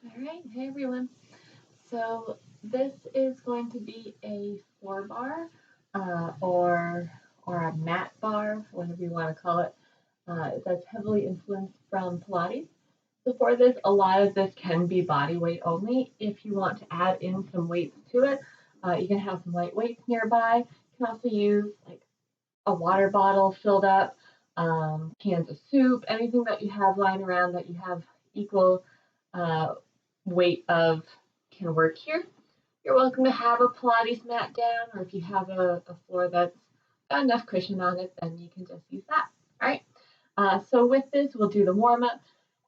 All right, hey everyone. So this is going to be a floor bar, or a mat bar, whatever you want to call it. That's heavily influenced from Pilates. So for this, a lot of this can be body weight only. If you want to add in some weights to it, you can have some light weights nearby. You can also use like a water bottle filled up, cans of soup, anything that you have lying around that you have equal uh, weight of can work here. You're welcome to have a Pilates mat down, or if you have a floor that's got enough cushion on it, then you can just use that. All right. So with this, we'll do the warm up,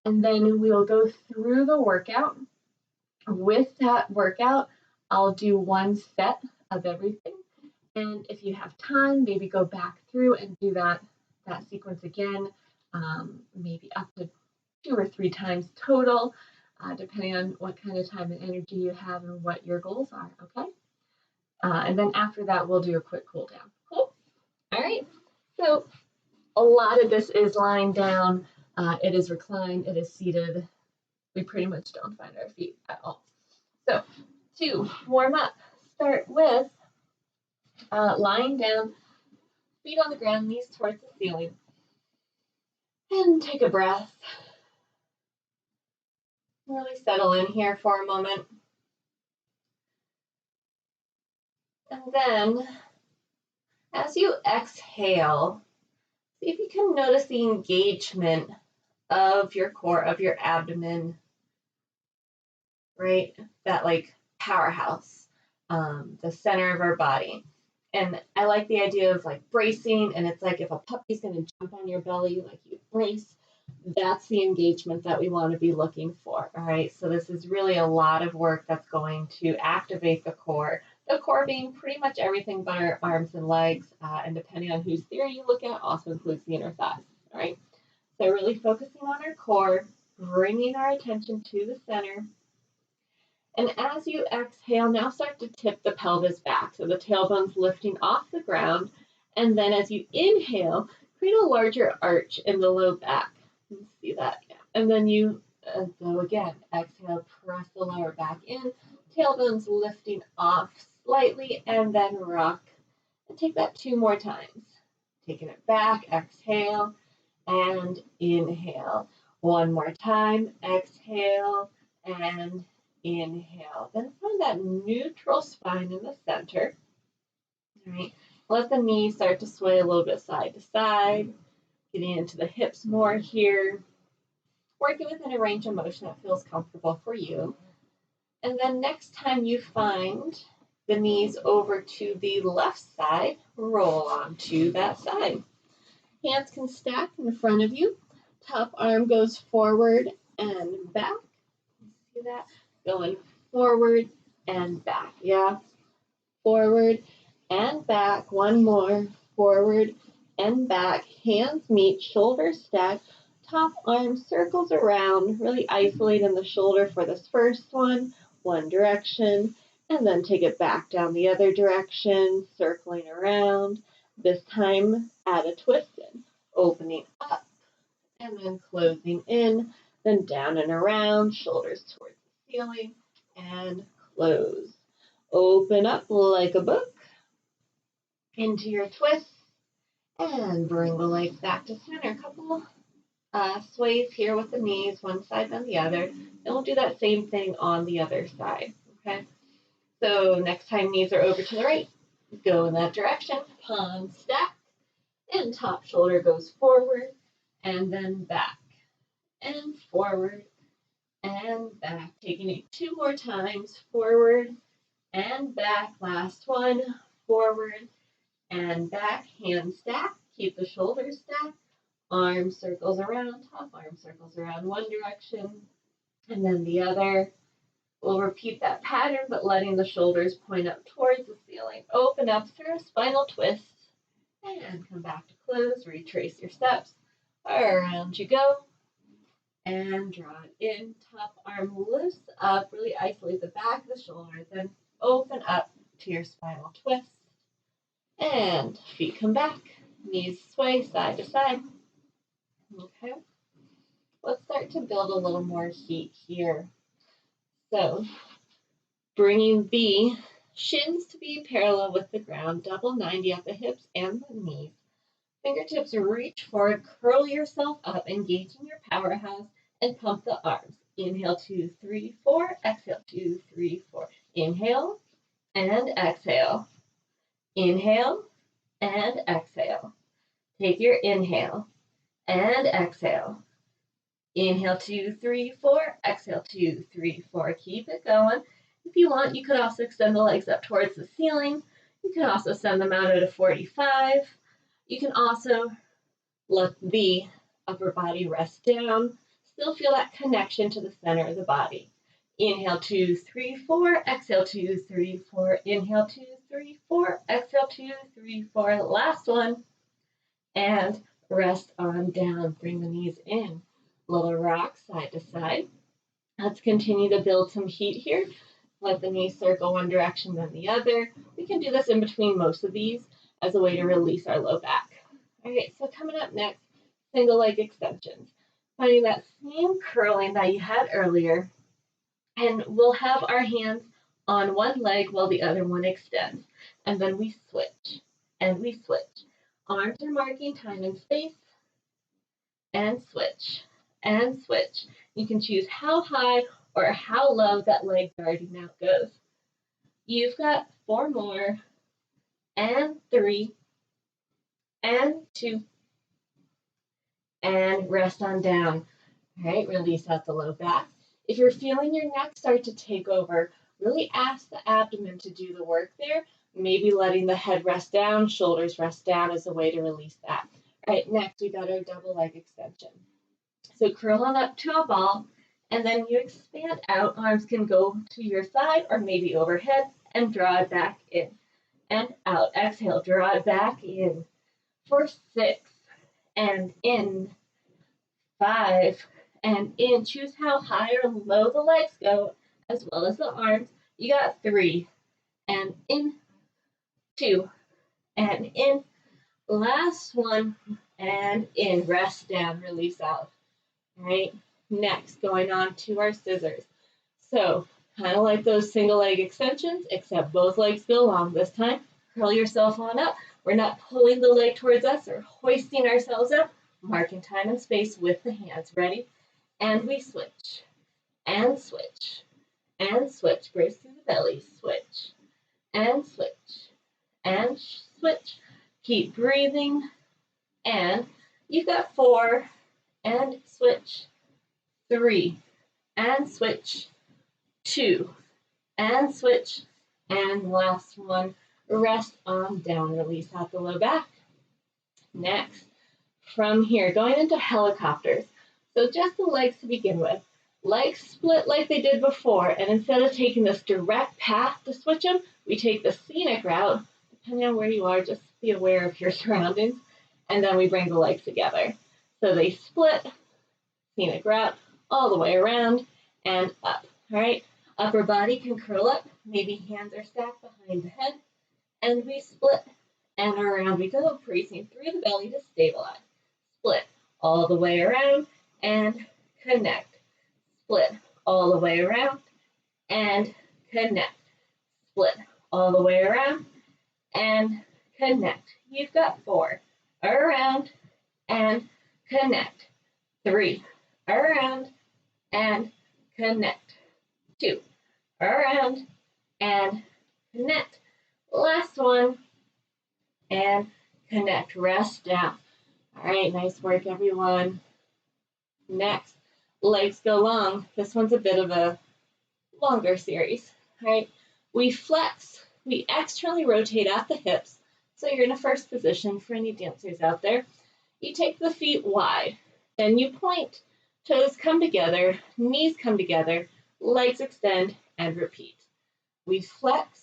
and then we'll go through the workout. With that workout, I'll do one set of everything. And if you have time, maybe go back through and do that sequence again, maybe up to 2 or 3 times total, depending on what kind of time and energy you have and what your goals are. Okay. And then after that, we'll do a quick cool down. Cool. All right. So a lot of this is lying down. It is reclined. It is seated. We pretty much don't find our feet at all. So to warm up, start with lying down, feet on the ground, knees towards the ceiling. And take a breath. Really settle in here for a moment. And then, as you exhale, see if you can notice the engagement of your core, of your abdomen, right? That like powerhouse, the center of our body. And I like the idea of like bracing, and it's like if a puppy's going to jump on your belly, like you brace, that's the engagement that we want to be looking for. All right. So this is really a lot of work that's going to activate the core being pretty much everything but our arms and legs. And depending on whose theory you look at, also includes the inner thighs. All right. So really focusing on our core, bringing our attention to the center. And as you exhale, now start to tip the pelvis back. So the tailbone's lifting off the ground. And then as you inhale, create a larger arch in the low back. You see that? Yeah. And then you go again. Exhale, press the lower back in. Tailbone's lifting off slightly, and then rock. And take that 2 more times. Taking it back, exhale, and inhale. 1 more time, exhale, and inhale. Then find that neutral spine in the center. All right. Let the knees start to sway a little bit side to side, getting into the hips more here. Working within a range of motion that feels comfortable for you. And then next time you find the knees over to the left side, roll onto that side. Hands can stack in front of you. Top arm goes forward and back. See that? Going forward and back. Yeah. Forward and back. One more. Forward and back. Hands meet, shoulders stack. Top arm circles around. Really isolating the shoulder for this first one direction. And then take it back down the other direction, circling around. This time, add a twist in. Opening up and then closing in. Then down and around, shoulders towards the ceiling, and close. Open up like a book into your twist, and bring the legs back to center. A couple sways here with the knees, one side then the other. And we'll do that same thing on the other side. Okay. So next time knees are over to the right, go in that direction. Palms stack, and top shoulder goes forward, and then back, and forward, and back. Taking it 2 more times, forward and back. Last one, forward and back. Hands stack, keep the shoulders stacked. Arm circles around, top arm circles around one direction, and then the other. We'll repeat that pattern, but letting the shoulders point up towards the ceiling. Open up through a spinal twist, and come back to close. Retrace your steps. Around you go. And draw it in. Top arm lifts up. Really isolate the back of the shoulder. Then open up to your spinal twist. And feet come back. Knees sway side to side. Okay. Let's start to build a little more heat here. So bringing the shins to be parallel with the ground, double 90 at the hips and the knees. Fingertips reach forward, curl yourself up, engaging your powerhouse, and pump the arms. Inhale, 2, 3, 4. Exhale, 2, 3, 4. Inhale and exhale. Inhale and exhale. Take your inhale and exhale. Inhale, 2, 3, 4. Exhale, 2, 3, 4. Keep it going. If you want, you could also extend the legs up towards the ceiling. You can also send them out at a 45. You can also let the upper body rest down. Still feel that connection to the center of the body. Inhale, 2, 3, 4. Exhale, 2, 3, 4. Inhale, 2, 3, 4. Exhale, 2, 3, 4. Last one. And rest on down. Bring the knees in. Little rock side to side. Let's continue to build some heat here. Let the knees circle one direction, then the other. We can do this in between most of these as a way to release our low back. All right, so coming up next, single leg extensions. Finding that same curling that you had earlier, and we'll have our hands on one leg while the other one extends. And then we switch, and we switch. Arms are marking time and space, and switch, and switch. You can choose how high or how low that leg guarding out goes. You've got 4 more, and 3, and 2, and rest on down. All right, release out the low back. If you're feeling your neck start to take over, really ask the abdomen to do the work there. Maybe letting the head rest down, shoulders rest down is a way to release that. All right, next we got our double leg extension. So curl on up to a ball, and then you expand out. Arms can go to your side or maybe overhead, and draw it back in and out. Exhale, draw it back in for 6, and in 5, and in. Choose how high or low the legs go, as well as the arms. You got 3, and in, 2, and in. Last one, and in. Rest down, release out. All right, next, going on to our scissors. So, kind of like those single leg extensions, except both legs go long this time. Curl yourself on up. We're not pulling the leg towards us or hoisting ourselves up. Marking time and space with the hands. Ready? And we switch, and switch, and switch. Brace through the belly. Switch, and switch, and switch. Keep breathing. And you've got 4, and switch, 3, and switch, 2, and switch, and last one. Rest on down. Release out the low back. Next, from here, going into helicopters. So just the legs to begin with. Legs split like they did before, and instead of taking this direct path to switch them, we take the scenic route. Depending on where you are, just be aware of your surroundings, and then we bring the legs together. So they split, scenic route, all the way around and up. All right, upper body can curl up, maybe hands are stacked behind the head, and we split, and around we go, bracing through the belly to stabilize. Split all the way around and connect. Split all the way around and connect. Split all the way around and connect. You've got 4, around and connect. 3, around and connect. 2, around and connect. Last one, and connect. Rest down. All right, nice work, everyone. Next, legs go long. This one's a bit of a longer series. All right, we flex. We externally rotate at the hips. So you're in a first position for any dancers out there. You take the feet wide, then you point. Toes come together, knees come together, legs extend, and repeat. We flex,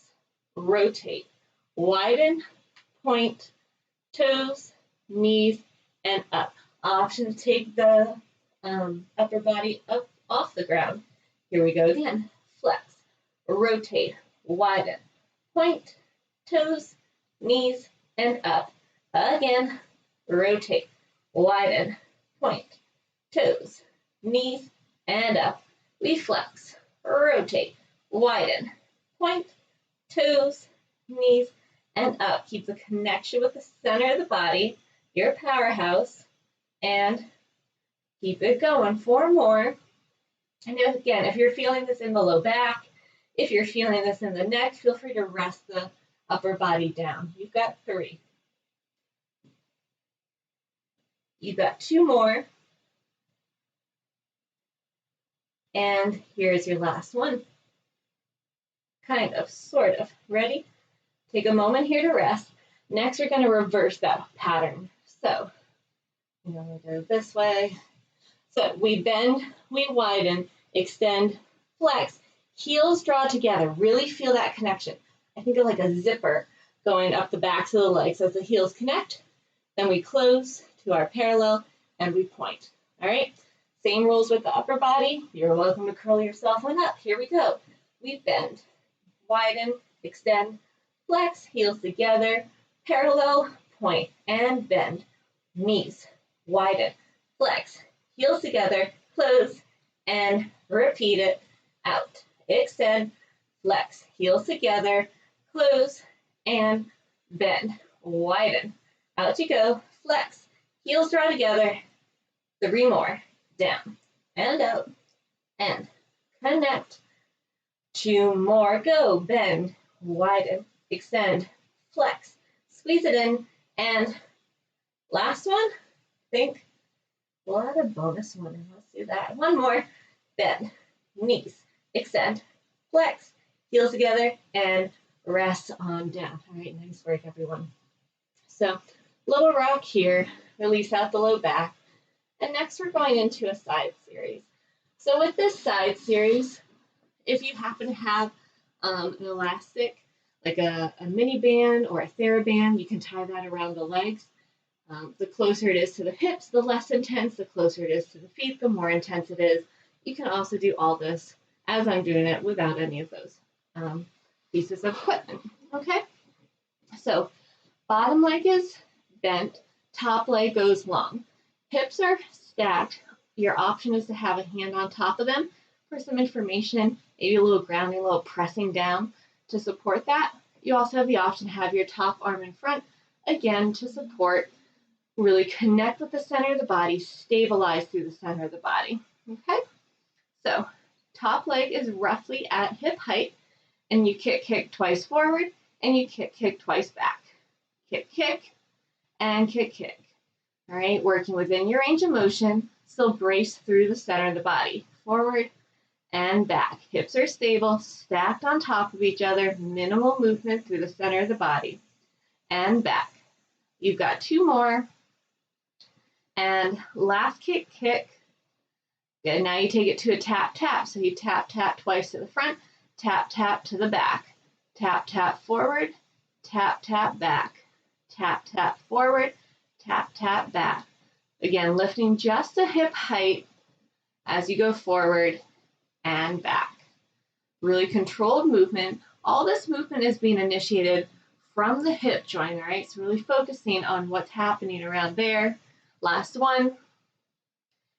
rotate, widen, point, toes, knees, and up. Option to take the upper body up off the ground. Here we go again. Flex, rotate, widen, point, toes, knees, and up. Again, rotate, widen, point, toes, knees, and up. We flex, rotate, widen, point, toes, knees, and up. Keep the connection with the center of the body, your powerhouse, and keep it going. 4 more. And again, if you're feeling this in the low back, if you're feeling this in the neck, feel free to rest the upper body down. You've got 3. You've got 2 more. And here's your last one. Kind of, sort of. Ready? Take a moment here to rest. Next, we're going to reverse that pattern. So, I'm going to go this way. So, we bend, we widen, extend, flex, heels draw together. Really feel that connection. I think of like a zipper going up the backs of the legs as the heels connect. Then we close to our parallel and we point. All right? Same rules with the upper body. You're welcome to curl yourself on up. Here we go. We bend, widen, extend, flex, heels together, parallel, point, and bend. Knees, widen, flex, heels together, close, and repeat it. Out, extend, flex, heels together, close, and bend. Widen. Out you go, flex, heels draw together. 3 more. Down, and out, and connect. 2 more. Go, bend, widen, extend, flex, squeeze it in, and last one, think, we'll add a bonus one, and let's do that. 1 more, bend, knees, extend, flex, heels together, and rest on down. All right, nice work, everyone. So, little rock here, release out the low back, and next we're going into a side series. So with this side series, if you happen to have an elastic, like a mini band or a TheraBand, you can tie that around the legs. The closer it is to the hips, the less intense. The closer it is to the feet, the more intense it is. You can also do all this as I'm doing it without any of those pieces of equipment. Okay? So bottom leg is bent, top leg goes long. Hips are stacked. Your option is to have a hand on top of them for some information, maybe a little grounding, a little pressing down to support that. You also have the option to have your top arm in front, again, to support, really connect with the center of the body, stabilize through the center of the body. Okay? So, top leg is roughly at hip height, and you kick twice forward, and you kick twice back. Kick, and kick. All right, working within your range of motion, still brace through the center of the body. Forward and back. Hips are stable, stacked on top of each other, minimal movement through the center of the body. And back. You've got 2 more. And last kick. Good, now you take it to a tap. So you tap twice to the front, tap to the back. Tap forward, tap back. Tap forward, tap back. Again, lifting just a hip height as you go forward and back. Really controlled movement. All this movement is being initiated from the hip joint, all right? So really focusing on what's happening around there. Last one.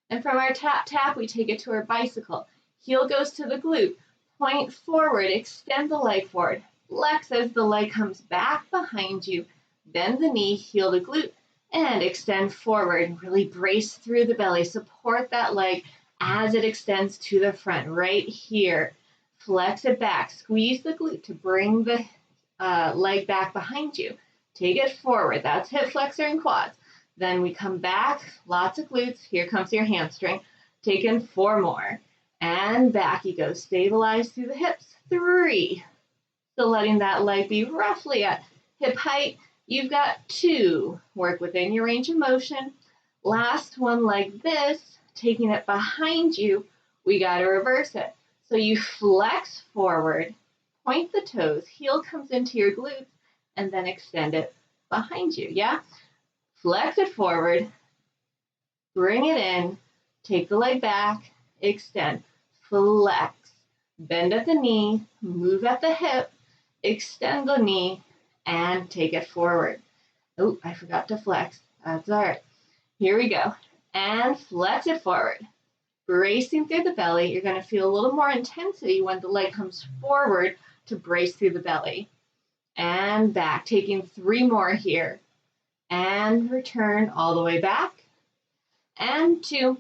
And from our tap, we take it to our bicycle. Heel goes to the glute. Point forward, extend the leg forward. Flex as the leg comes back behind you. Bend the knee, heel to glute, and extend forward. Really brace through the belly. Support that leg as it extends to the front, right here. Flex it back. Squeeze the glute to bring the leg back behind you. Take it forward. That's hip flexor and quads. Then we come back, lots of glutes. Here comes your hamstring. Take in 4 more. And back you go. Stabilize through the hips. 3. So letting that leg be roughly at hip height. You've got 2. Work within your range of motion. Last one like this, taking it behind you, we got to reverse it. So you flex forward, point the toes, heel comes into your glutes, and then extend it behind you, yeah? Flex it forward, bring it in, take the leg back, extend, flex, bend at the knee, move at the hip, extend the knee, and take it forward. Oh, I forgot to flex. That's all right. Here we go. And flex it forward. bracing through the belly. You're going to feel a little more intensity when the leg comes forward to brace through the belly. And back, taking 3 more here. And return all the way back. And 2.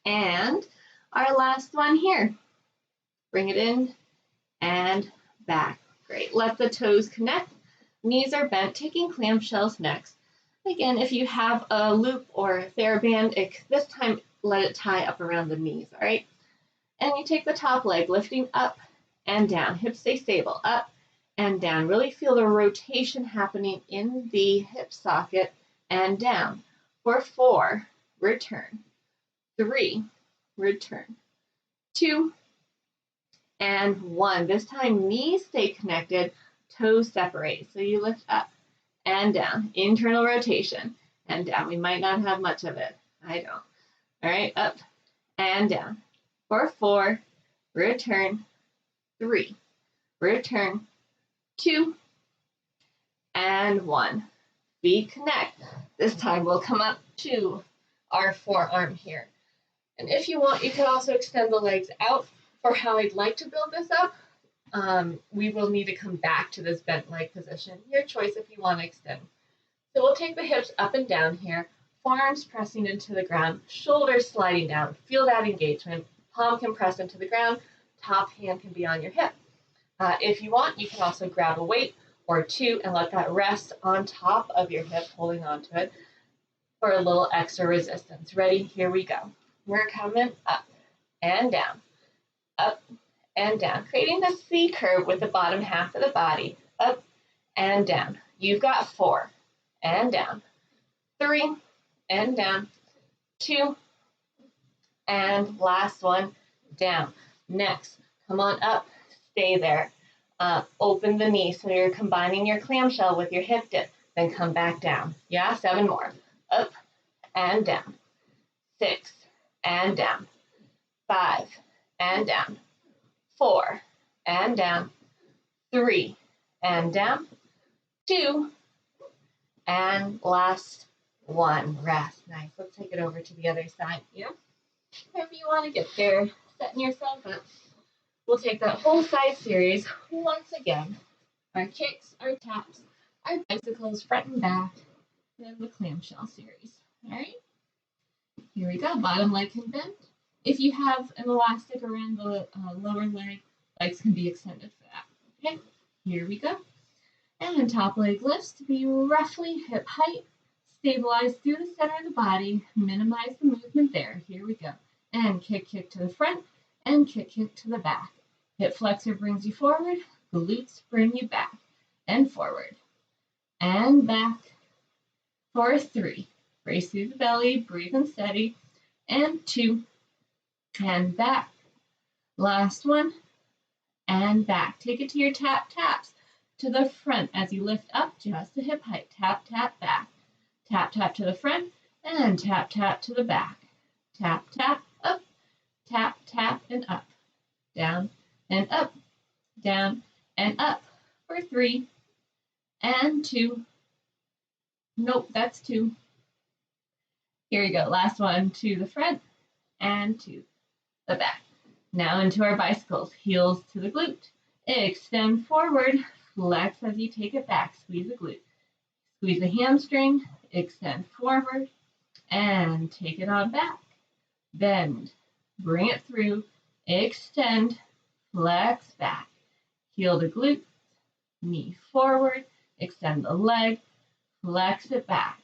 And our last one here. Bring it in and back. Great. Let the toes connect. Knees are bent, taking clamshells next. Again, if you have a loop or a TheraBand, this time let it tie up around the knees, all right? And you take the top leg, lifting up and down. Hips stay stable, up and down. Really feel the rotation happening in the hip socket and down. For 4, return. 3, return. 2, and 1. This time, knees stay connected, toes separate. So you lift up and down, internal rotation, and down. We might not have much of it. I don't. All right, up and down. For 4, return. 3, return. 2, and 1. Feet connect. This time we'll come up to our forearm here. And if you want, you can also extend the legs out. For how I'd like to build this up, we will need to come back to this bent leg position. Your choice if you want to extend. So we'll take the hips up and down here, forearms pressing into the ground, shoulders sliding down. Feel that engagement. Palm can press into the ground, top hand can be on your hip. If you want, you can also grab a weight or 2 and let that rest on top of your hip, holding onto it for a little extra resistance. Ready? Here we go. We're coming up and down. Up and down, creating the C curve with the bottom half of the body, up and down. You've got 4, and down, 3, and down, 2, and last one, down. Next, come on up, stay there. Open the knee, so you're combining your clamshell with your hip dip, then come back down. Yeah, 7 more, up and down, 6, and down, 5, and down, 4, and down, 3, and down, 2, and last 1. Rest. Nice. Let's take it over to the other side. Yeah. However you want to get there, setting yourself up. We'll take that whole side series once again. Our kicks, our taps, our bicycles, front and back, and then the clamshell series. All right. Here we go. Bottom leg can bend. If you have an elastic around the lower leg, legs can be extended for that. Okay, here we go. And top leg lifts to be roughly hip height. Stabilize through the center of the body. Minimize the movement there. Here we go. And kick to the front and kick to the back. Hip flexor brings you forward. Glutes bring you back and forward. And back for 3. Brace through the belly, breathing steady. And 2. And back. Last one. And back. Take it to your taps to the front as you lift up just to hip height. Tap, back. Tap to the front and tap to the back. Tap, up. Tap, and up. Down and up. Down and up for 3 and 2. Nope, that's 2. Here you go. Last one to the front and to the back. Now into our bicycles. Heels to the glute. Extend forward. Flex as you take it back. Squeeze the glute. Squeeze the hamstring. Extend forward. And take it on back. Bend. Bring it through. Extend. Flex back. Heel the glute. Knee forward. Extend the leg. Flex it back.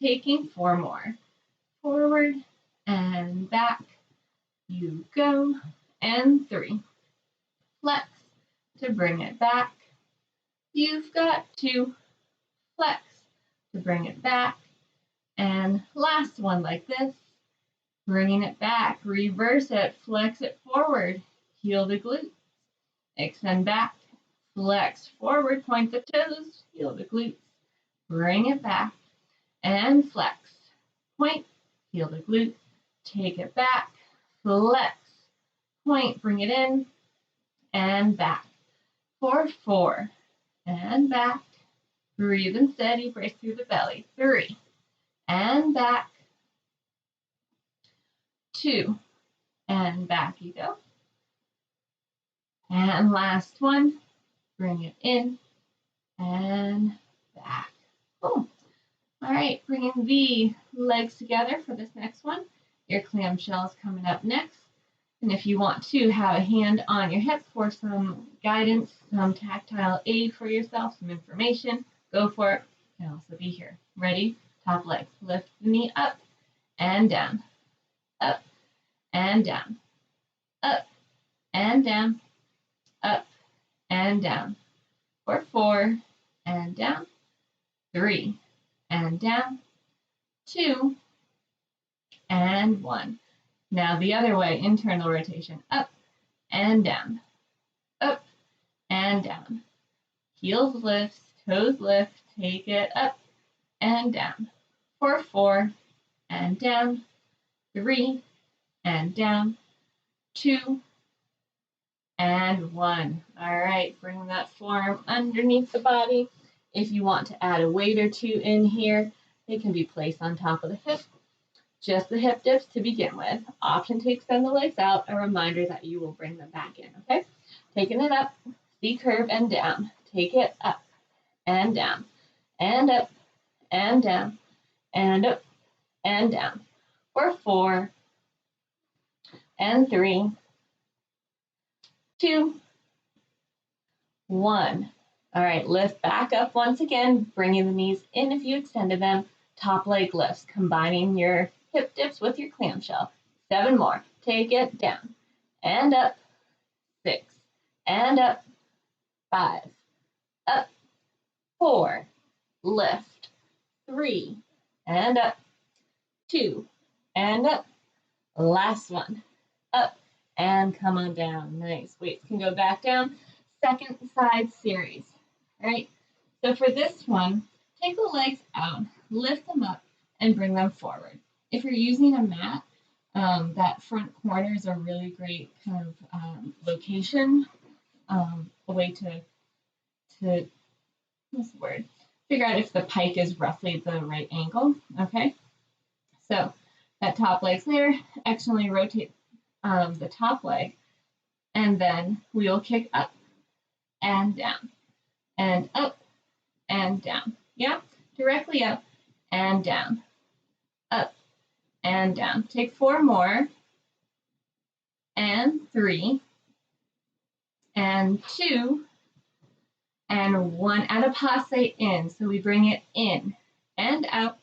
Taking 4 more. Forward and back. You go. And 3. Flex to bring it back. You've got 2. Flex to bring it back. And last one like this. Bringing it back. Reverse it. Flex it forward. Heel the glutes. Extend back. Flex forward. Point the toes. Heel the glutes. Bring it back. And flex. Point. Heel the glute. Take it back. Flex. Point. Bring it in. And back. For 4. And back. Breathe and steady. Brace through the belly. 3. And back. 2, and back you go. And last one, bring it in and back. Cool. All right, bringing the legs together for this next one. Your clamshell is coming up next. And if you want to have a hand on your hip for some guidance, some tactile aid for yourself, some information, go for it. You can also be here. Ready? Top leg. Lift the knee up and down, up and down, up and down, up and down. For 4 and down, 3 and down, 2 and 1. Now the other way, internal rotation, up and down, up and down. Heels lift, toes lift, take it up and down. For 4 and down, 3 and down, 2 and 1. All right, bring that forearm underneath the body. If you want to add a weight or two in here, they can be placed on top of the hip. Just the hip dips to begin with. Option to extend the legs out. A reminder that you will bring them back in, okay? Taking it up, C curve and down. Take it up and down, and up and down, and up and down. For 4 and 3, 2, 1. All right, lift back up once again, bringing the knees in if you extended them. Top leg lifts, combining your hip dips with your clamshell. 7 more. Take it down and up. 6 and up. 5. Up. 4. Lift. 3 and up. 2 and up. Last one. Up and come on down. Nice. Weights can go back down. Second side series. All right. So for this one, take the legs out, lift them up, and bring them forward. If you're using a mat, that front corner is a really great kind of location, a way to what's the word? Figure out if the pike is roughly the right angle. Okay. So that top leg's there. Externally rotate the top leg, and then wheel kick up and down, and up and down. Yeah, directly up and down, up and down. Take 4 more, and 3, and 2, and 1. Adipose in. So we bring it in and out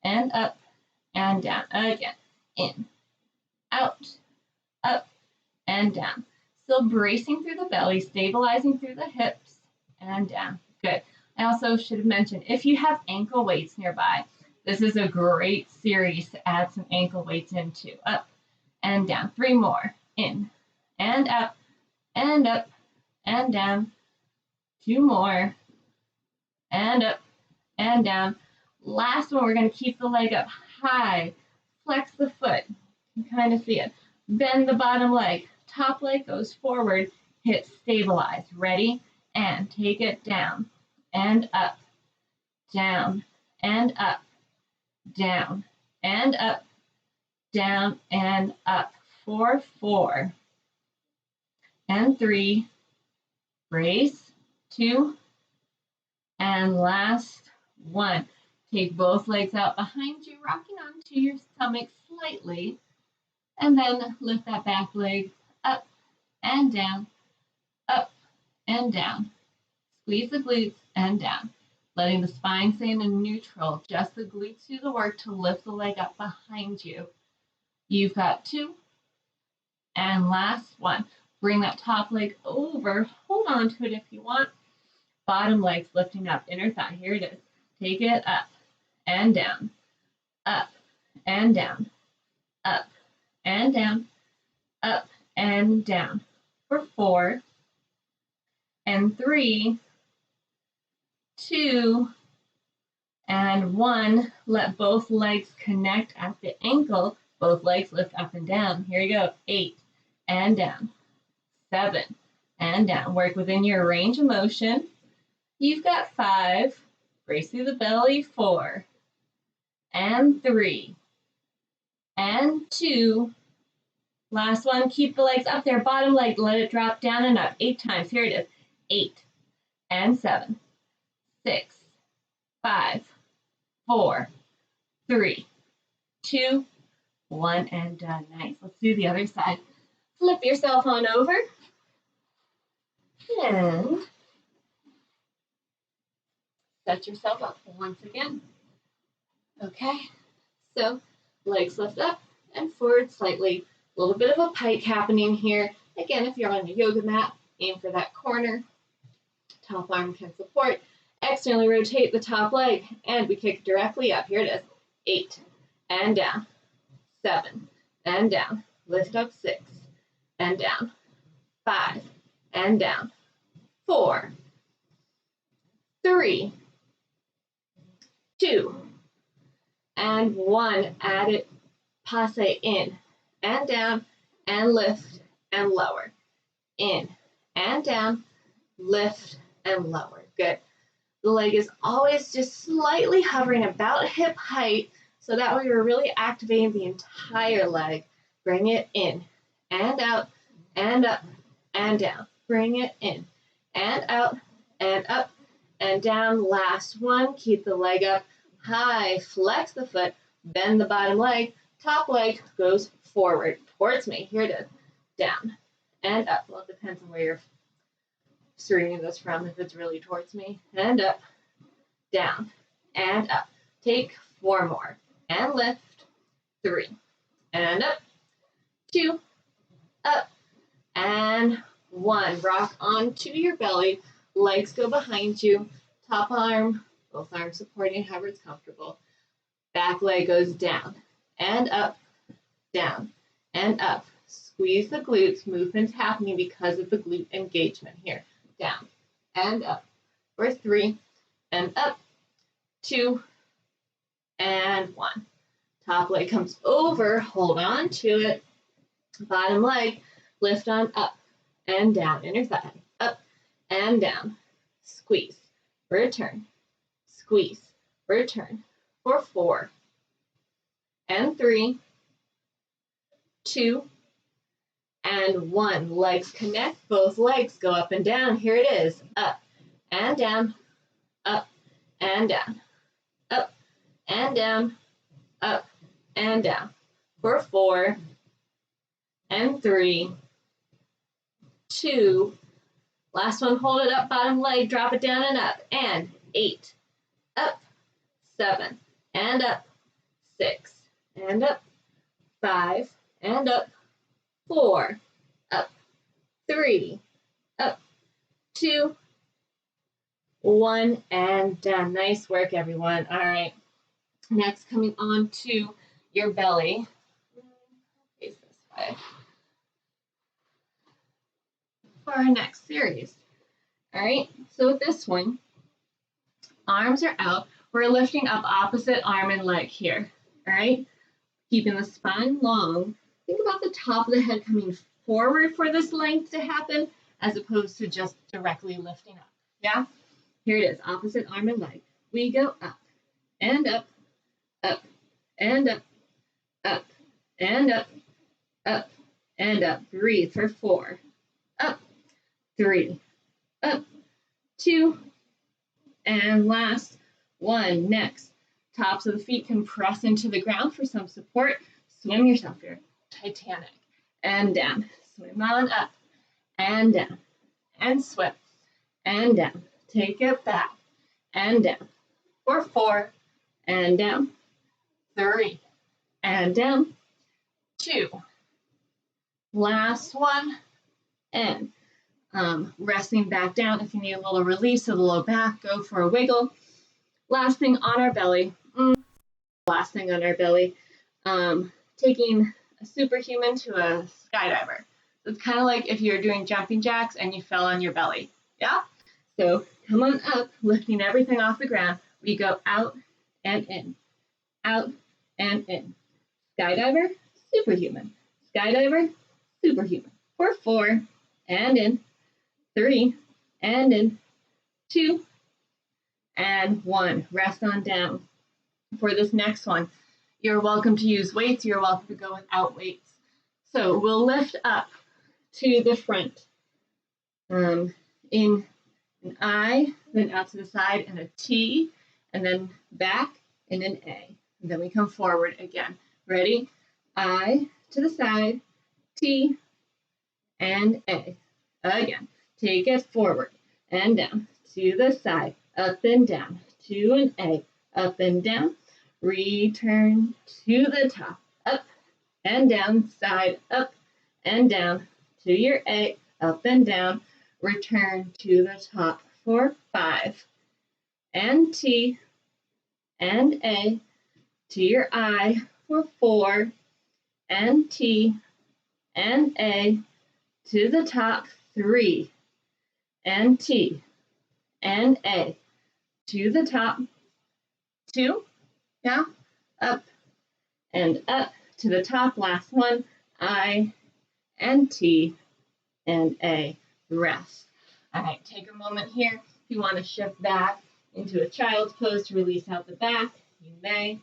and up and down. Again, in, out, up, and down. Still bracing through the belly, stabilizing through the hips, and down. Good. I also should have mentioned, if you have ankle weights nearby, this is a great series to add some ankle weights into. Up and down. 3 more. In and up and up and down. 2 more. And up and down. Last one, we're going to keep the leg up high. Flex the foot. You can kind of see it. Bend the bottom leg. Top leg goes forward. Hit stabilize. Ready? And take it down and up, down and up, down and up, down and up. For 4 and 3, brace, 2, and last 1. Take both legs out behind you, rocking onto your stomach slightly, and then lift that back leg up and down, up and down. Squeeze the glutes and down, letting the spine stay in neutral. Just the glutes do the work to lift the leg up behind you. You've got 2, and last 1. Bring that top leg over. Hold on to it if you want. Bottom leg's lifting up. Inner thigh. Here it is. Take it up and down, up and down, up and down, up and down. For 4 and 3, 2, and 1. Let both legs connect at the ankle. Both legs lift up and down. Here you go. 8 and down. 7 and down. Work within your range of motion. You've got 5. Brace through the belly. 4 and 3 and 2 Last one, keep the legs up there, bottom leg, let it drop down and up. 8 times, here it is. 8 and 7, 6, 5, 4, 3, 2, 1, and done. Nice. Let's do the other side. Flip yourself on over. And set yourself up once again. Okay, so legs lift up and forward slightly. A little bit of a pike happening here. Again, if you're on a yoga mat, aim for that corner. Top arm can support. Externally rotate the top leg, and we kick directly up. Here it is. 8 and down. 7 and down. Lift up 6 and down. 5 and down. 4, 3, 2, and 1. Add it. Passe in and down and lift and lower. In and down, lift and lower. Good. The leg is always just slightly hovering about hip height, so that way we're really activating the entire leg. Bring it in and out and up and down. Bring it in and out and up and down. Last one. Keep the leg up high. Flex the foot. Bend the bottom leg. Top leg goes forward towards me. Here it is. Down and up. Well, it depends on where you're stringing this from, if it's really towards me. And up, down, and up. Take 4 more. And lift. 3. And up. 2. Up. And 1. Rock onto your belly. Legs go behind you. Top arm, both arms supporting however it's comfortable. Back leg goes down. And up, down, and up. Squeeze the glutes. Movement's happening because of the glute engagement here. Down and up for 3 and up, 2 and 1. Top leg comes over. Hold on to it. Bottom leg, lift on up and down. Inner thigh, up and down. Squeeze, return, squeeze, return for 4 and 3, 2, and 1. Legs connect. Both legs go up and down. Here it is. Up and down, up and down, up and down, up and down. For 4 and 3, 2. Last one, hold it up, bottom leg, drop it down and up. And 8, up, 7, and up, 6, and up, 5, and up, 4, up, 3, up, 2, 1, and done. Nice work, everyone. All right. Next, coming on to your belly. Face this way. For our next series. All right. So with this one, arms are out. We're lifting up opposite arm and leg here. All right. Keeping the spine long. Think about the top of the head coming forward for this length to happen, as opposed to just directly lifting up. Yeah? Here it is, opposite arm and leg. We go up and up, up and up, up and up, up and up. Breathe for 4. Up, 3, up, 2, and last 1. Next, tops of the feet can press into the ground for some support. Swim yourself here. Titanic. And down. Swim on up. And down. And swim. And down. Take it back. And down. For 4. And down. 3. And down. 2. Last one. And resting back down. If you need a little release of the low back, go for a wiggle. Last thing on our belly. Last thing on our belly. Taking a superhuman to a skydiver. So it's kind of like if you're doing jumping jacks and you fell on your belly. Yeah? So come on up, lifting everything off the ground. We go out and in. Out and in. Skydiver, superhuman. Skydiver, superhuman. For 4, and in. 3, and in. 2, and 1. Rest on down. For this next one, you're welcome to use weights. You're welcome to go without weights. So we'll lift up to the front in an I, then out to the side, and a T, and then back in an A. And then we come forward again. Ready? I to the side, T, and A. Again, take it forward and down to the side, up and down to an A, up and down. Return to the top, up and down, side, up and down to your A, up and down. Return to the top for 5, and T, and A, to your I for 4, and T, and A, to the top 3, and T, and A, to the top 2, yeah, up and up to the top, last one, I, and T, and A, rest. All right, take a moment here. If you want to shift back into a child's pose to release out the back, you may.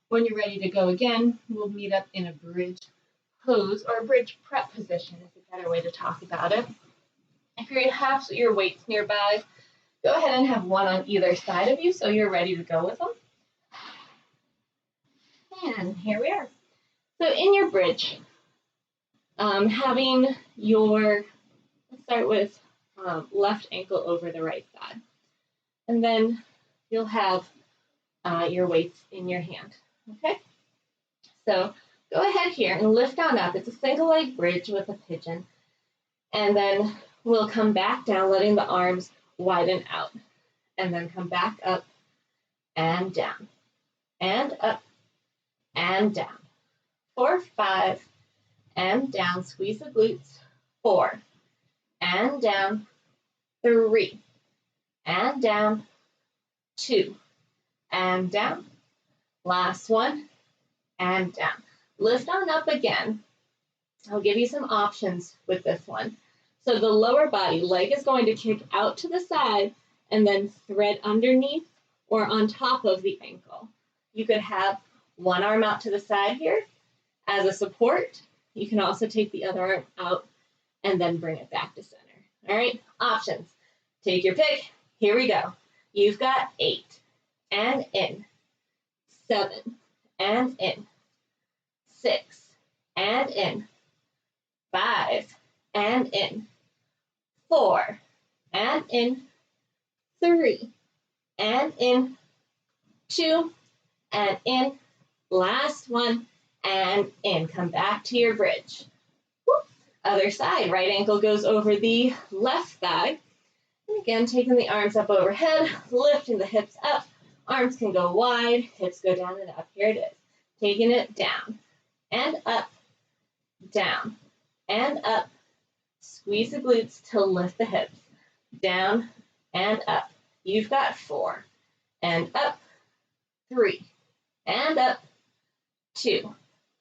When you're ready to go again, we'll meet up in a bridge pose or a bridge prep position is a better way to talk about it. If you have your weights nearby, go ahead and have one on either side of you so you're ready to go with them. And here we are. So in your bridge, having your, let's start with left ankle over the right side. And then you'll have your weights in your hand, okay? So go ahead here and lift on up. It's a single leg bridge with a pigeon. And then we'll come back down, letting the arms widen out. And then come back up and down, and up and down. 4, 5, and down. Squeeze the glutes. 4, and down. 3, and down. 2, and down. Last one, and down. Lift on up again. I'll give you some options with this one. So the lower body leg is going to kick out to the side and then thread underneath or on top of the ankle. You could have one arm out to the side here as a support. You can also take the other arm out and then bring it back to center. All right, options. Take your pick. Here we go. You've got 8 and in, 7 and in, 6 and in, 5 and in, 4 and in, 3 and in, 2 and in, last one and in. Come back to your bridge. Whoop. Other side, right ankle goes over the left thigh. And again, taking the arms up overhead, lifting the hips up. Arms can go wide, hips go down and up. Here it is. Taking it down and up, down and up. Squeeze the glutes to lift the hips. Down and up. You've got 4 and up, 3 and up, 2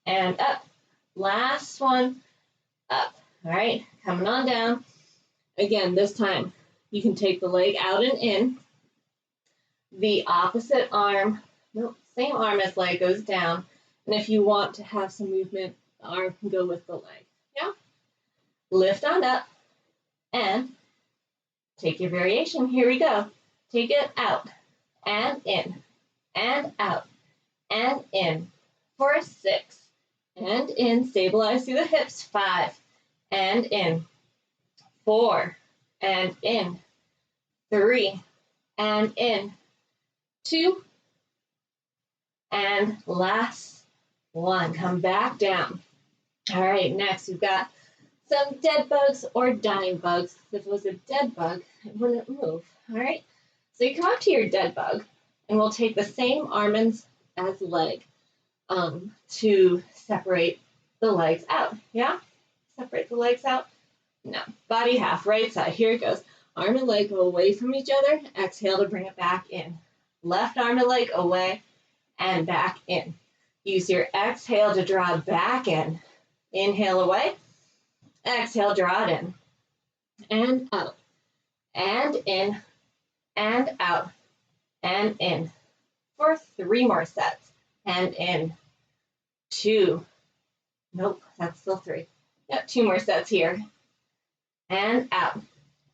and up. Last one, up. All right, coming on down. Again, this time you can take the leg out and in. The opposite arm, no, same arm as leg goes down. And if you want to have some movement, the arm can go with the leg. Yeah? Lift on up and take your variation. Here we go. Take it out and in and out and in for 6 and in. Stabilize through the hips. 5 and in, 4 and in, 3 and in, 2 and last one. Come back down. All right, next we've got some dead bugs or dying bugs. If it was a dead bug, it wouldn't move. All right, so you come up to your dead bug, and we'll take the same arm as leg to separate the legs out. Yeah? Separate the legs out? No. Body half, right side. Here it goes. Arm and leg go away from each other. Exhale to bring it back in. Left arm and leg away and back in. Use your exhale to draw back in. Inhale away. Exhale, draw it in. And out. And in. And out. And in. For 3 more sets. And in. 2. Nope, that's still 3. Yep, 2 more sets here. And out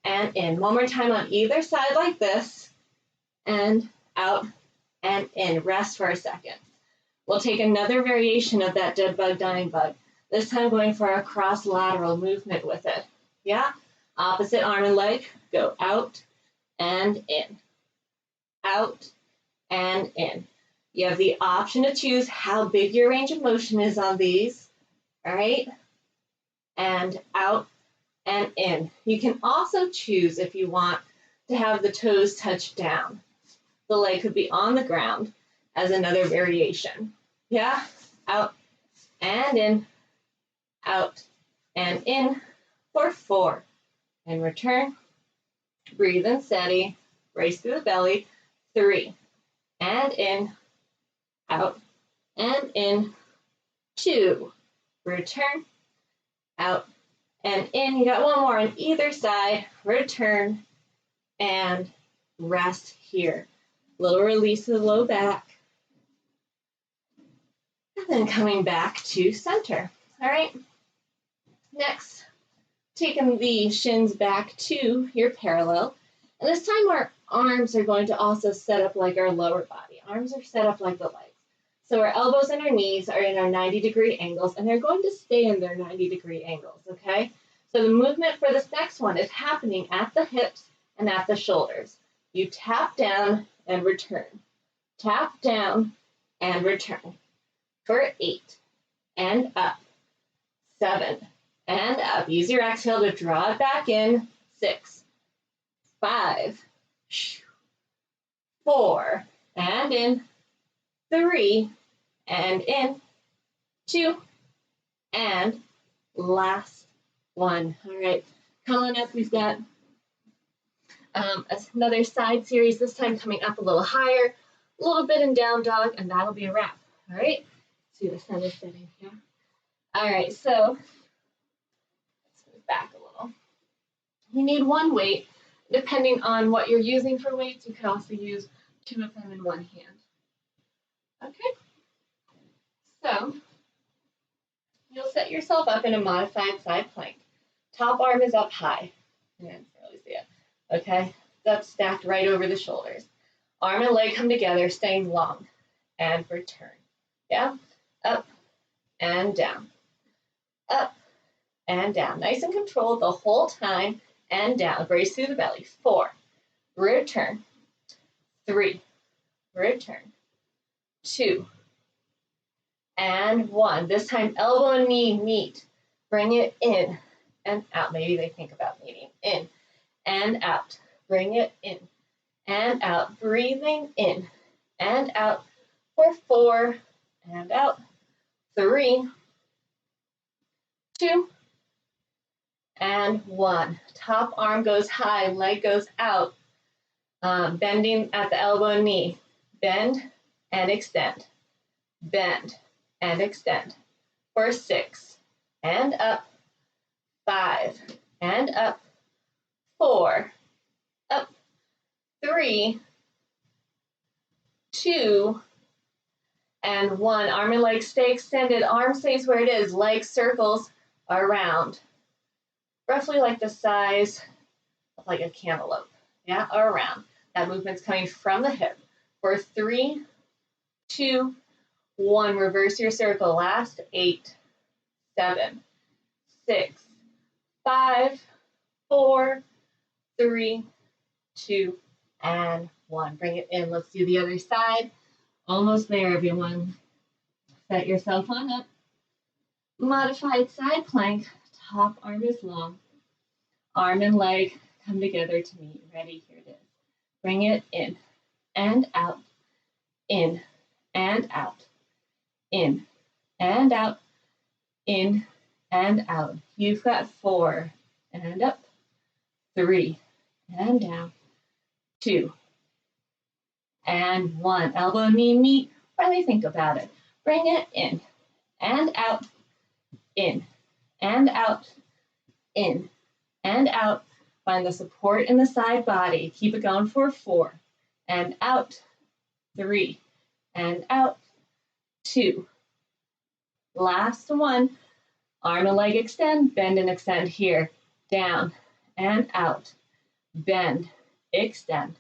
and in. One more time on either side like this. And out and in. Rest for a second. We'll take another variation of that dead bug, dying bug. This time going for a cross-lateral movement with it. Yeah? Opposite arm and leg. Go out and in. Out and in. You have the option to choose how big your range of motion is on these. All right? And out and in. You can also choose, if you want, to have the toes touch down. The leg could be on the ground as another variation. Yeah? Out and in. Out and in for 4. And return. Breathe in steady. Brace through the belly. 3. And in. Out and in. 2. Return. Out and in. You got one more on either side. Return and rest here. Little release of the low back. And then coming back to center. All right. Next, taking the shins back to your parallel. And this time our arms are going to also set up like our lower body. Arms are set up like the legs. So our elbows and our knees are in our 90-degree angles, and they're going to stay in their 90-degree angles, okay? So the movement for this next one is happening at the hips and at the shoulders. You tap down and return. Tap down and return. For 8. And up. 7. And up. Use your exhale to draw it back in. 6. 5. 4. And in. 3. And in. 2. And last one. All right. Coming up, we've got another side series, this time coming up a little higher, a little bit in down dog, and that'll be a wrap. All right. Let's do the center setting here. All right. So let's move back a little. You need one weight. Depending on what you're using for weights, you can also use 2 of them in one hand. Okay. So you'll set yourself up in a modified side plank. Top arm is up high. You can't really see it. Okay. That's stacked right over the shoulders. Arm and leg come together, staying long. And return. Yeah. Up and down. Up and down. Nice and controlled the whole time. And down. Brace through the belly. 4. Return. 3. Return. 2. And 1. This time, elbow and knee meet. Bring it in and out. Maybe they think about meeting. In and out. Bring it in and out. Breathing in and out for 4. And out. 3. 2. And 1. Top arm goes high. Leg goes out. Bending at the elbow and knee. Bend and extend. Bend and extend for 6. And up. 5. And up. 4. Up. 3. 2. And 1. Arm and leg stay extended. Arm stays where it is. Leg circles around. Roughly like the size of like a cantaloupe. Yeah, around. That movement's coming from the hip. For 3, 2, 1. Reverse your circle. Last 8, 7, 6, 5, 4, 3, 2, and 1. Bring it in. Let's do the other side. Almost there, everyone. Set yourself on up. Modified side plank. Top arm is long. Arm and leg come together to meet. Ready? Here it is. Bring it in and out. In and out. In and out. In and out. You've got 4. And up. 3. And down. 2. And 1. Elbow and knee meet. Really think about it. Bring it in and out. In and out. In and out. Find the support in the side body. Keep it going for 4. And out. 3. And out. 2. Last one. Arm and leg extend, bend and extend here. Down and out. Bend, extend.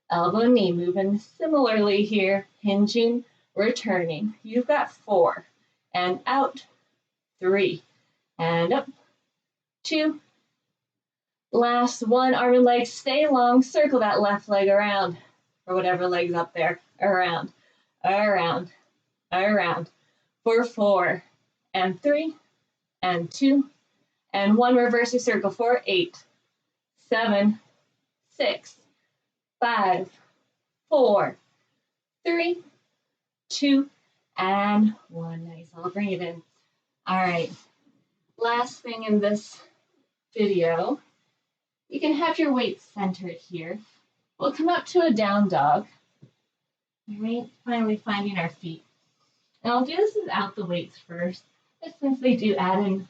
Elbow and knee moving similarly here. Hinging, returning. You've got 4. And out. 3. And up. 2. Last 1. Arm and leg stay long. Circle that left leg around. Or whatever leg's up there. Around. Around. Around. For 4. And 3. And 2. And 1. Reverse your circle for 8. 7. 6. 5. 4. 3. 2. And 1. Nice. I'll bring it in. All right. Last thing in this video, you can have your weight centered here. We'll come up to a down dog. All right. Finally finding our feet. And I'll do this without the weights first, just since they do add in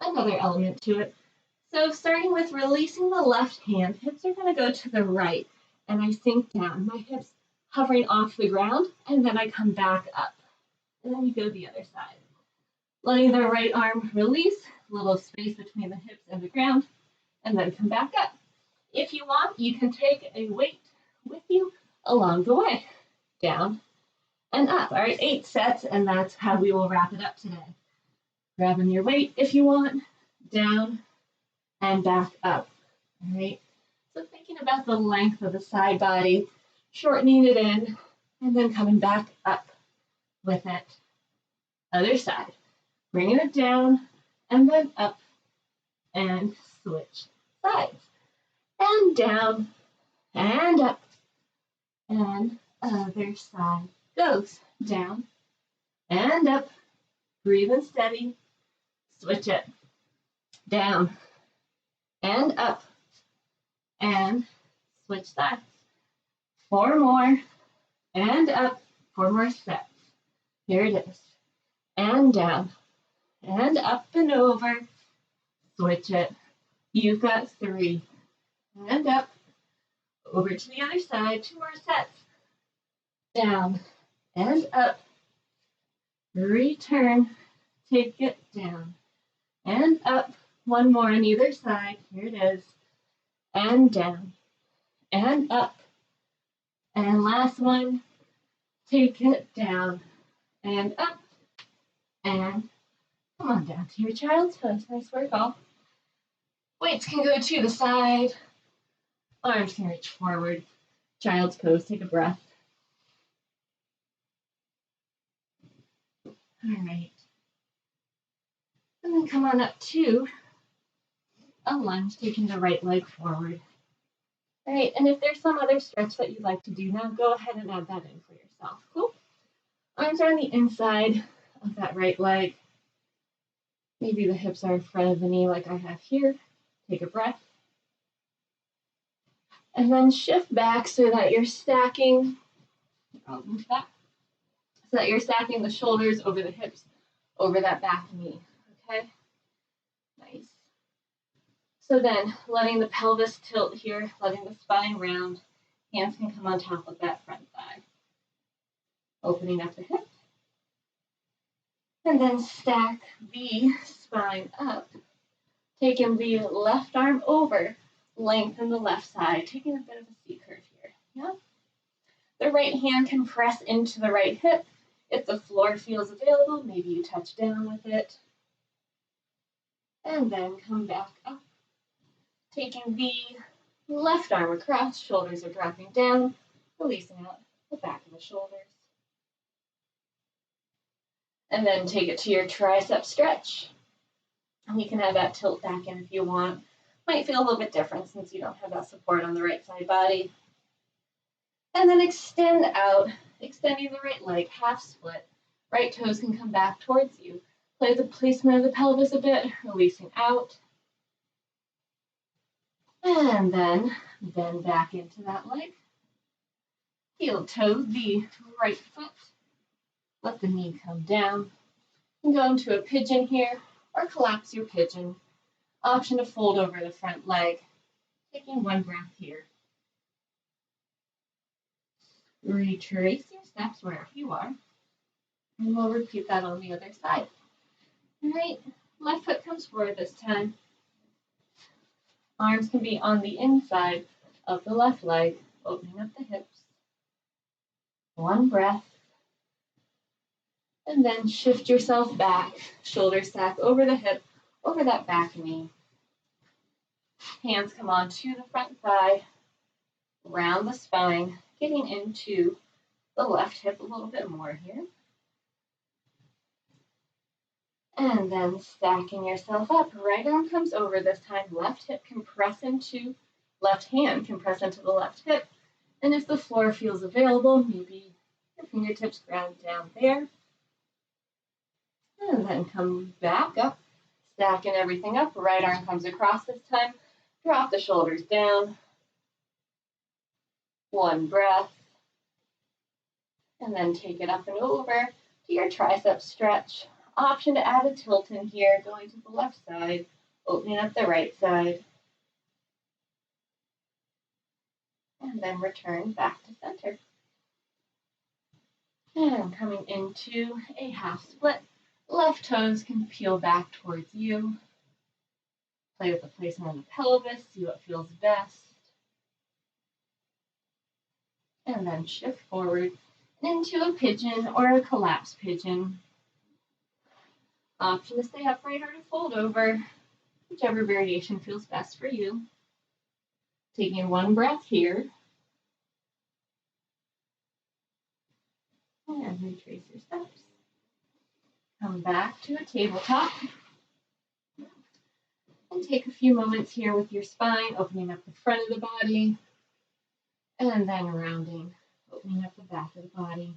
another element to it. So starting with releasing the left hand, hips are going to go to the right, and I sink down. My hips hovering off the ground, and then I come back up. And then you go the other side. Letting the right arm release, little space between the hips and the ground, and then come back up. If you want, you can take a weight with you along the way. Down and up. All right, 8 sets, and that's how we will wrap it up today. Grabbing your weight if you want, down and back up. All right, so thinking about the length of the side body, shortening it in, and then coming back up with it. Other side, bringing it down and then up and switch sides. And down and up and other side goes down and up, breathing steady, switch it, down and up and switch sides. 4 more and up, 4 more sets. Here it is. And down and up and over, switch it. You've got 3 and up, over to the other side, 2 more sets. Down and up, return, take it down and up. 1 more on either side. Here it is. And down and up. And last one, take it down and up. And come on down to your child's pose. Nice work, all. Weights can go to the side. Arms can reach forward. Child's pose. Take a breath. All right. And then come on up to a lunge, taking the right leg forward. All right, and if there's some other stretch that you'd like to do now, go ahead and add that in for yourself. Cool? Arms are on the inside of that right leg. Maybe the hips are in front of the knee like I have here. Take a breath. And then shift back so that you're stacking, so that you're stacking the shoulders over the hips, over that back knee, okay? Nice. So then, letting the pelvis tilt here, letting the spine round, hands can come on top of that front thigh. Opening up the hip. And then stack the spine up, taking the left arm over, lengthen the left side, taking a bit of a C curve here. Yeah. The right hand can press into the right hip. If the floor feels available, maybe you touch down with it. And then come back up. Taking the left arm across, shoulders are dropping down, releasing out the back of the shoulders. And then take it to your tricep stretch. And you can have that tilt back in if you want. Might feel a little bit different since you don't have that support on the right side body. And then extend out, extending the right leg, half split. Right toes can come back towards you. Play the placement of the pelvis a bit, releasing out. And then bend back into that leg. Heel toe the right foot. Let the knee come down. And go into a pigeon here, or collapse your pigeon. Option to fold over the front leg. Taking 1 breath here. Retrace your steps wherever you are. And we'll repeat that on the other side. All right, left foot comes forward this time. Arms can be on the inside of the left leg, opening up the hips. One breath. And then shift yourself back, shoulder stack over the hip, over that back knee. Hands come onto the front thigh, round the spine, getting into the left hip a little bit more here. And then stacking yourself up. Right arm comes over this time. Left hand can press into the left hip. And if the floor feels available, maybe your fingertips ground down there. And then come back up, stacking everything up. Right arm comes across this time. Drop the shoulders down. One breath. And then take it up and over to your tricep stretch. Option to add a tilt in here, going to the left side, opening up the right side. And then return back to center. And coming into a half split. Left toes can peel back towards you. Play with the placement of the pelvis, see what feels best. And then shift forward into a pigeon or a collapsed pigeon. Option to stay upright or to fold over, whichever variation feels best for you. Taking one breath here. And retrace your steps. Come back to a tabletop. And take a few moments here with your spine, opening up the front of the body. And then rounding, opening up the back of the body.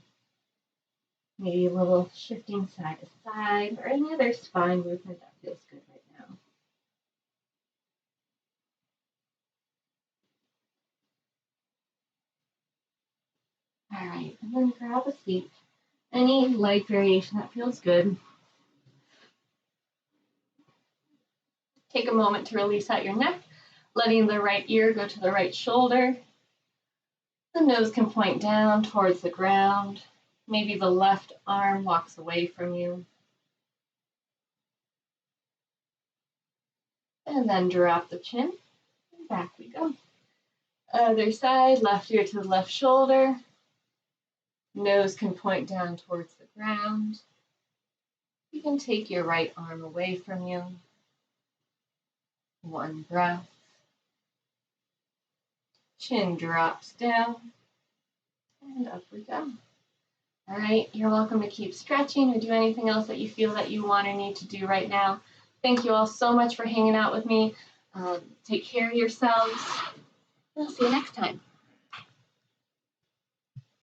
Maybe a little shifting side to side or any other spine movement that feels good right now. All right, and then grab a seat. Any leg variation that feels good. Take a moment to release out your neck, letting the right ear go to the right shoulder. The nose can point down towards the ground. Maybe the left arm walks away from you. And then drop the chin, and back we go. Other side, left ear to the left shoulder. Nose can point down towards the ground. You can take your right arm away from you. One breath. Chin drops down, and up we go. All right, you're welcome to keep stretching or do anything else that you feel that you want or need to do right now. Thank you all so much for hanging out with me. Take care of yourselves. I'll see you next time.